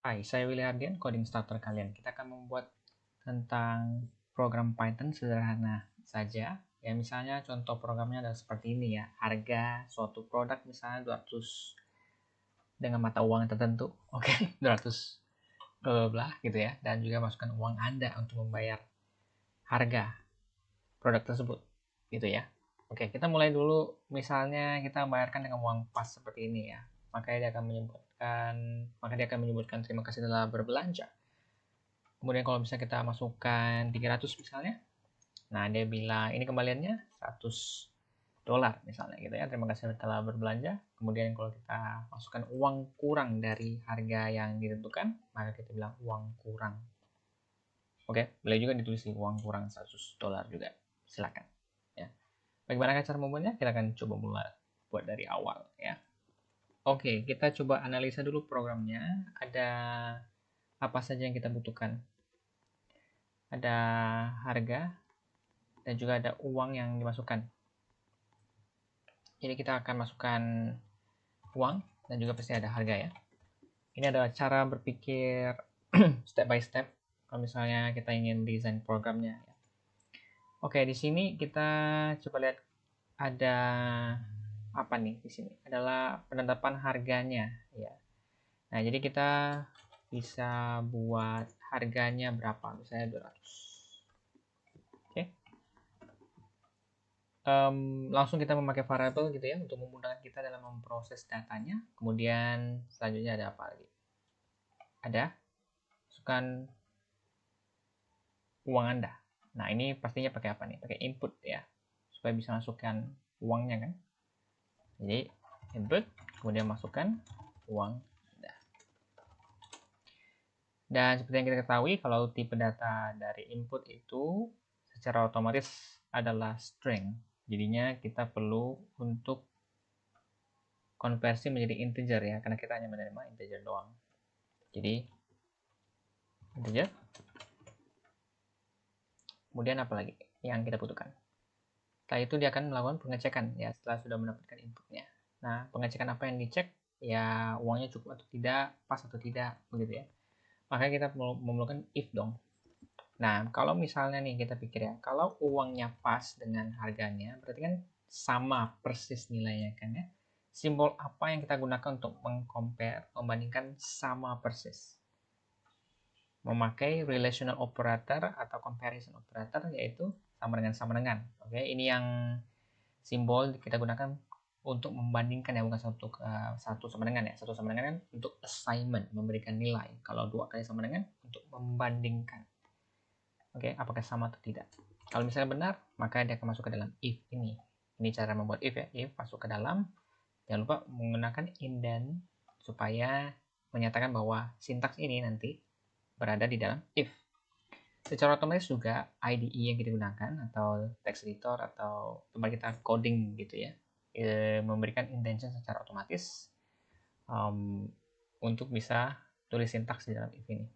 Hai, saya Willy Ardian, coding starter kalian. Kita akan membuat tentang program Python sederhana saja. Ya, misalnya contoh programnya adalah seperti ini ya. Harga suatu produk misalnya 200 dengan mata uang tertentu. Oke, 200 bla bla bla gitu ya. Dan juga masukkan uang Anda untuk membayar harga produk tersebut. Gitu ya. Oke, kita mulai dulu. Misalnya kita bayarkan dengan uang pas seperti ini ya. Maka dia akan menyebutkan terima kasih telah berbelanja. Kemudian kalau misalnya kita masukkan 300 misalnya, nah dia bilang ini kembaliannya 100 dolar misalnya gitu ya. Terima kasih telah berbelanja. Kemudian kalau kita masukkan uang kurang dari harga yang ditentukan, maka kita bilang uang kurang. Oke, boleh juga ditulis di uang kurang 100 dolar juga. Silakan. Ya. Bagaimana cara membuatnya? Kita akan coba mulai buat dari awal ya. Oke, kita coba analisa dulu programnya. Ada apa saja yang kita butuhkan? Ada harga, dan juga ada uang yang dimasukkan. Jadi kita akan masukkan uang dan juga pasti ada harga ya. Ini adalah cara berpikir step by step kalau misalnya kita ingin desain programnya. Oke, di sini kita coba lihat ada apa nih di sini? Adalah penetapan harganya ya. Nah, jadi kita bisa buat harganya berapa? Misalnya 200. Oke. Langsung kita memakai variabel gitu ya untuk memudahkan kita dalam memproses datanya. Kemudian selanjutnya ada apa lagi? Ada masukkan uang Anda. Nah, ini pastinya pakai apa nih? Pakai input ya, supaya bisa masukkan uangnya kan. Jadi input, kemudian masukkan uang Anda. Dan seperti yang kita ketahui, kalau tipe data dari input itu secara otomatis adalah string. Jadinya kita perlu untuk konversi menjadi integer ya, karena kita hanya menerima integer doang. Jadi integer. Kemudian apa lagi yang kita butuhkan? Setelah itu dia akan melakukan pengecekan ya setelah sudah mendapatkan inputnya. Nah, pengecekan apa yang dicek? Ya uangnya cukup atau tidak, pas atau tidak, begitu ya. Makanya kita memerlukan if dong. Nah, kalau misalnya nih kita pikir ya, kalau uangnya pas dengan harganya, berarti kan sama persis nilainya kan ya. Simbol apa yang kita gunakan untuk membandingkan sama persis? Memakai relational operator atau comparison operator, yaitu sama dengan. Oke, ini yang simbol kita gunakan untuk membandingkan ya, bukan satu sama dengan ya. Satu sama dengan kan untuk assignment, memberikan nilai. Kalau dua kali sama dengan untuk membandingkan. Oke, apakah sama atau tidak? Kalau misalnya benar, maka dia akan masuk ke dalam if ini. Ini cara membuat if ya. If masuk ke dalam. Jangan lupa menggunakan indent supaya menyatakan bahwa sintaks ini nanti berada di dalam if. Secara otomatis juga IDE yang kita gunakan atau text editor atau tempat kita coding gitu ya, memberikan indentation secara otomatis untuk bisa tulis sintaks di dalam if ini.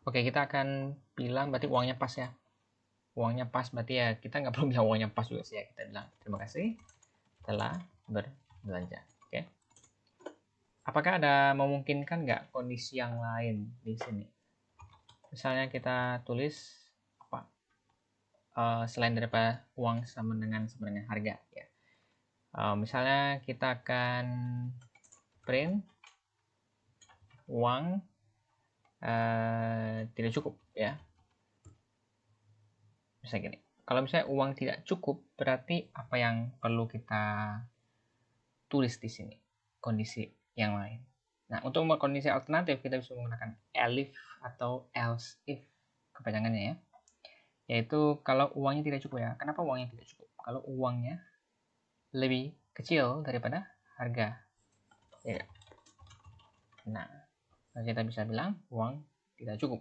Oke, kita akan bilang berarti uangnya pas ya. Uangnya pas berarti ya kita nggak perlu bilang uangnya pas juga sih ya. Kita bilang terima kasih telah berbelanja. Oke. Apakah ada memungkinkan nggak kondisi yang lain di sini? Misalnya kita tulis apa? Selain daripada uang sama dengan harga ya. Misalnya kita akan print uang tidak cukup ya. Misalnya gini. Kalau misalnya uang tidak cukup, berarti apa yang perlu kita tulis di sini? Kondisi yang lain. Nah, untuk kondisi alternatif kita bisa menggunakan elif atau else if kepanjangannya ya. Yaitu kalau uangnya tidak cukup ya. Kenapa uangnya tidak cukup? Kalau uangnya lebih kecil daripada harga. Ya. Nah, kita bisa bilang uang tidak cukup.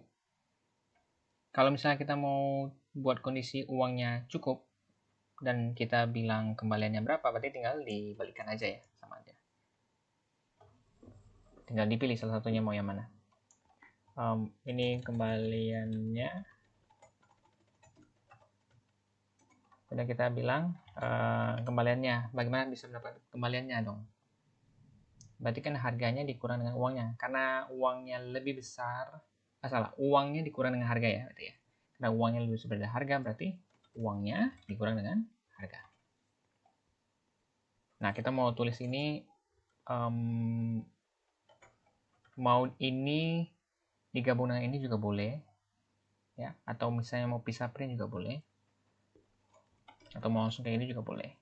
Kalau misalnya kita mau buat kondisi uangnya cukup dan kita bilang kembaliannya berapa, berarti tinggal dibalikan aja ya, sama aja. Tinggal dipilih salah satunya mau yang mana. Ini kembaliannya. Sudah kita bilang kembaliannya. Bagaimana bisa mendapatkan kembaliannya dong? Berarti kan harganya dikurang dengan uangnya. Karena uangnya lebih besar, uangnya dikurang dengan harga ya, berarti ya. Karena uangnya lebih besar dari harga, berarti uangnya dikurang dengan harga. Nah, kita mau tulis ini, mau ini digabung dengan ini juga boleh, ya. Atau misalnya mau pisah print juga boleh. Atau mau langsung kayak ini juga boleh.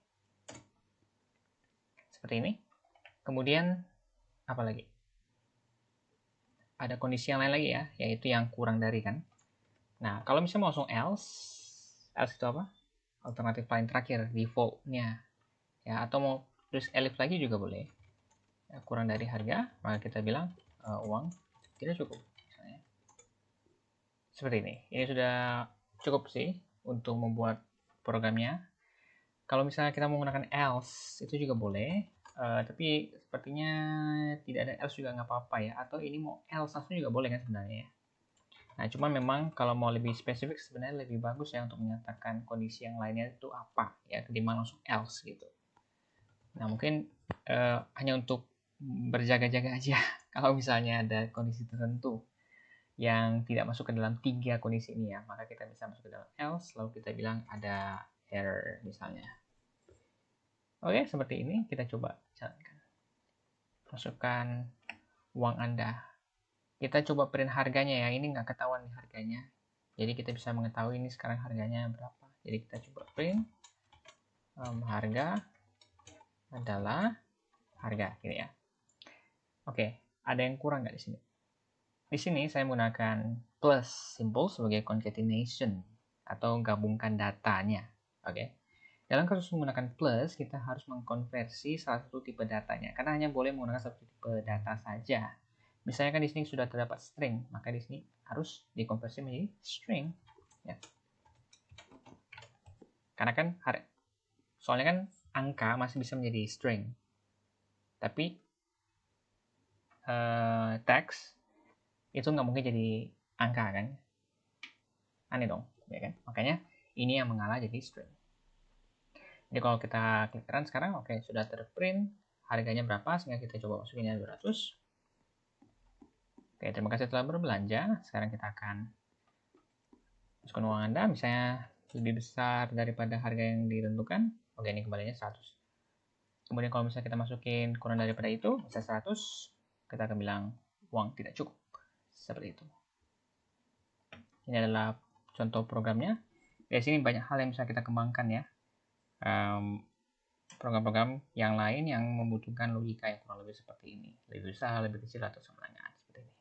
Seperti ini. Kemudian, apa lagi? Ada kondisi yang lain lagi ya, yaitu yang kurang dari kan. Nah, kalau misalnya mau langsung else itu apa? Alternatif paling terakhir, default-nya. Ya, atau mau tulis elif lagi juga boleh. Ya, kurang dari harga, maka kita bilang uang tidak cukup. Misalnya. Seperti ini. Ini sudah cukup sih untuk membuat programnya. Kalau misalnya kita menggunakan else, itu juga boleh. Tapi sepertinya tidak ada else juga nggak apa-apa ya. Atau ini mau else langsung juga boleh kan sebenarnya ya. Nah, cuman memang kalau mau lebih spesifik sebenarnya lebih bagus ya untuk menyatakan kondisi yang lainnya itu apa ya, ketimbang langsung else gitu. Nah, mungkin hanya untuk berjaga-jaga aja kalau misalnya ada kondisi tertentu yang tidak masuk ke dalam 3 kondisi ini ya, maka kita bisa masuk ke dalam else, lalu kita bilang ada error misalnya. Oke, seperti ini kita coba jalankan. Masukkan uang Anda. Kita coba print harganya ya, ini nggak ketahuan nih harganya. Jadi kita bisa mengetahui ini sekarang harganya berapa. Jadi kita coba print harga adalah harga, gitu ya. Oke, ada yang kurang nggak di sini? Di sini saya menggunakan plus symbol sebagai concatenation atau gabungkan datanya. Oke. Dalam kasus menggunakan plus, kita harus mengkonversi salah satu tipe datanya karena hanya boleh menggunakan satu tipe data saja. Misalnya kan di sini sudah terdapat string, maka di sini harus dikonversi menjadi string. Ya. Karena kan soalnya kan angka masih bisa menjadi string, tapi teks itu nggak mungkin jadi angka kan, aneh dong, ya kan? Makanya ini yang mengalah jadi string. Jadi kalau kita klik run sekarang, oke, sudah terprint harganya berapa, sehingga kita coba masukinnya 200. Oke, terima kasih telah berbelanja. Sekarang kita akan masukkan uang Anda, misalnya lebih besar daripada harga yang ditentukan. Oke, ini kembalinya 100. Kemudian kalau misalnya kita masukin kurang daripada itu, misalnya 100, kita akan bilang uang tidak cukup. Seperti itu. Ini adalah contoh programnya. Di sini banyak hal yang bisa kita kembangkan ya. Program-program yang lain yang membutuhkan logika yang kurang lebih seperti ini. Lebih besar, lebih kecil, atau sama dengan seperti ini.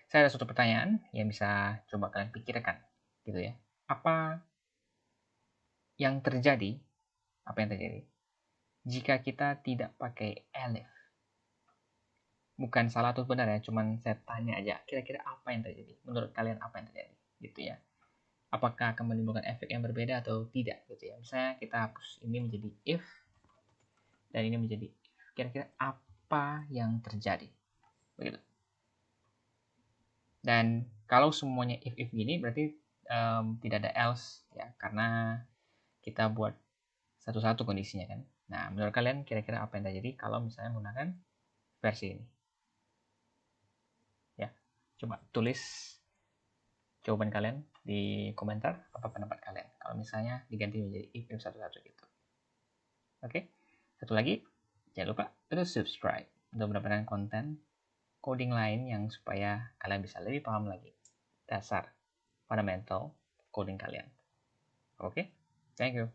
Saya ada suatu pertanyaan yang bisa coba kalian pikirkan. Gitu ya. Apa yang terjadi? Apa yang terjadi jika kita tidak pakai elif? Bukan salah atau benar ya, cuman saya tanya aja, kira-kira apa yang terjadi? Menurut kalian apa yang terjadi? Gitu ya. Apakah akan menimbulkan efek yang berbeda atau tidak gitu ya. Misalnya kita hapus ini menjadi if dan ini menjadi if. Kira-kira apa yang terjadi? Begitu. Dan kalau semuanya if gini berarti tidak ada else ya, karena kita buat satu-satu kondisinya kan. Nah, menurut kalian kira-kira apa yang terjadi kalau misalnya menggunakan versi ini? Ya, coba tulis jawaban kalian di komentar, apa pendapat kalian kalau misalnya diganti menjadi if satu-satu gitu. Oke, satu lagi, jangan lupa untuk subscribe untuk mendapatkan konten coding lain yang supaya kalian bisa lebih paham lagi dasar fundamental coding kalian. Oke, thank you.